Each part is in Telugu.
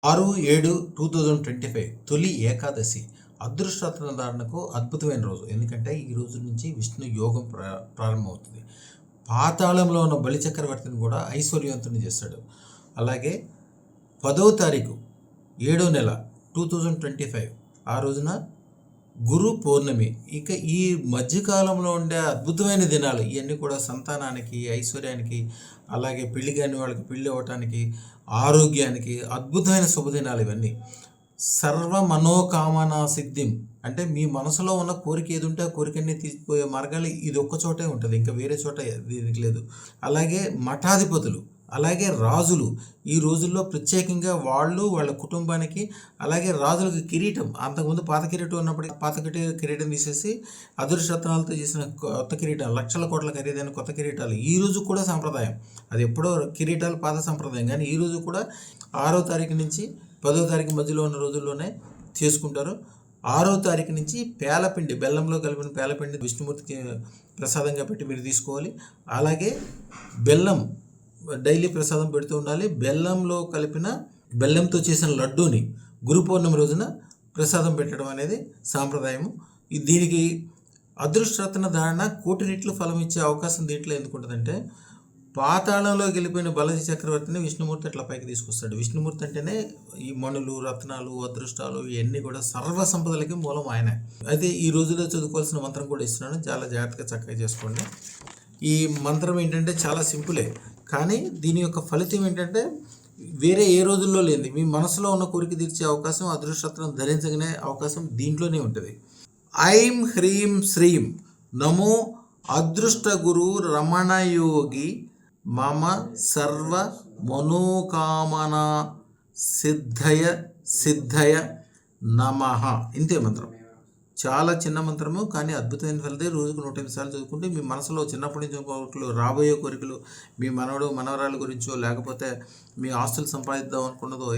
6/7/2025 తొలి ఏకాదశి అదృష్టధారణకు అద్భుతమైన రోజు. ఎందుకంటే ఈ రోజు నుంచి విష్ణు యోగం ప్రారంభమవుతుంది. పాతాళంలో ఉన్న బలిచక్రవర్తిని కూడా ఐశ్వర్యవంతుని చేస్తాడు. అలాగే 10వ తారీఖు 7వ నెల 2025 ఆ రోజున గురు పౌర్ణమి. ఇక ఈ మధ్యకాలంలో ఉండే అద్భుతమైన దినాలు ఇవన్నీ కూడా సంతానానికి, ఐశ్వర్యానికి, అలాగే పెళ్లి కాని వాళ్ళకి పెళ్ళి అవ్వటానికి, ఆరోగ్యానికి అద్భుతమైన శుభదినాలు ఇవన్నీ. సర్వ మనోకామనా సిద్ధిం అంటే మీ మనసులో ఉన్న కోరిక ఏది ఉంటే ఆ కోరికన్నీ తీసిపోయే మార్గాలు ఇది ఒక్క చోటే ఉంటుంది, ఇంకా వేరే చోట దీనికి లేదు. అలాగే మఠాధిపతులు, అలాగే రాజులు ఈ రోజుల్లో ప్రత్యేకంగా వాళ్ళు వాళ్ళ కుటుంబానికి, అలాగే రాజులకు కిరీటం, అంతకుముందు పాత కిరీటం ఉన్నప్పటికీ పాత కిరీటం తీసేసి అదృష్టరత్నాలతో చేసిన కొత్త కిరీటాలు, లక్షల కోట్ల ఖరీదైన కొత్త కిరీటాలు ఈ రోజు కూడా సాంప్రదాయం. అది ఎప్పుడో కిరీటాలు పాత సంప్రదాయం, కానీ ఈ రోజు కూడా 6వ తారీఖు నుంచి 10వ తారీఖు మధ్యలో ఉన్న రోజుల్లోనే చేసుకుంటారు. 6వ తారీఖు నుంచి పేలపిండి, బెల్లంలో కలిపిన పేలపిండి విష్ణుమూర్తికి ప్రసాదంగా పెట్టి మీరు తీసుకోవాలి. అలాగే బెల్లం డైలీ ప్రసాదం పెడుతూ ఉండాలి. బెల్లంతో చేసిన లడ్డూని గురు పౌర్ణమి రోజున ప్రసాదం పెట్టడం అనేది సాంప్రదాయము. దీనికి అదృష్టరత్న ధారణ కోటి రెట్లు ఫలం ఇచ్చే అవకాశం దీంట్లో ఎందుకు ఉంటుందంటే, పాతాళంలో గెలిపోయిన బలజ చక్రవర్తిని విష్ణుమూర్తి అట్లా పైకి తీసుకొస్తాడు. విష్ణుమూర్తి అంటేనే ఈ మణులు, రత్నాలు, అదృష్టాలు ఇవన్నీ కూడా సర్వ సంపదలకి మూలం ఆయన. అయితే ఈ రోజులో చదువుకోవాల్సిన మంత్రం కూడా ఇస్తున్నాను, చాలా జాగ్రత్తగా చక్కగా చేసుకోండి. ఈ మంత్రం ఏంటంటే చాలా సింపులే, కానీ దీని యొక్క ఫలితం ఏంటంటే వేరే ఏ రోజుల్లో లేని మీ మనసులో ఉన్న కోరిక తీర్చే అవకాశం, అదృష్టరత్నం ధరించగనే అవకాశం దీంట్లోనే ఉంటుంది. ఐం హ్రీం శ్రీం నమో అదృష్ట గురు రమణయోగి మమ సర్వ మనోకామనా సిద్ధయ నమః. ఇంతే మంత్రం. చాలా చిన్న మంత్రము, కానీ అద్భుతమైన ఫలితం. రోజుకు 108 సార్లు చదువుకుంటే మీ మనసులో చిన్నప్పటి నుంచి కోరికలు, రాబోయే కోరికలు, మీ మనవడు మనవరాల గురించో, లేకపోతే మీ ఆస్తులు సంపాదిద్దాం అనుకున్నదో,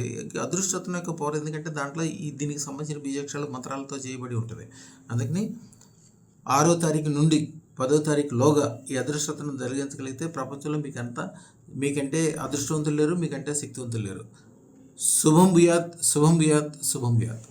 అదృష్టత్వం యొక్క పవర్. ఎందుకంటే దాంట్లో దీనికి సంబంధించిన బీజాక్షరాలు మంత్రాలతో చేయబడి ఉంటుంది. అందుకని 6వ తారీఖు నుండి 10వ తారీఖులోగా ఈ అదృష్టతను జరిగించగలిగితే ప్రపంచంలో మీకంటే అదృష్టవంతులు లేరు, మీకంటే శక్తివంతులు లేరు. శుభం భూయాత్, శుభం భూయాత్, శుభం భూయాత్.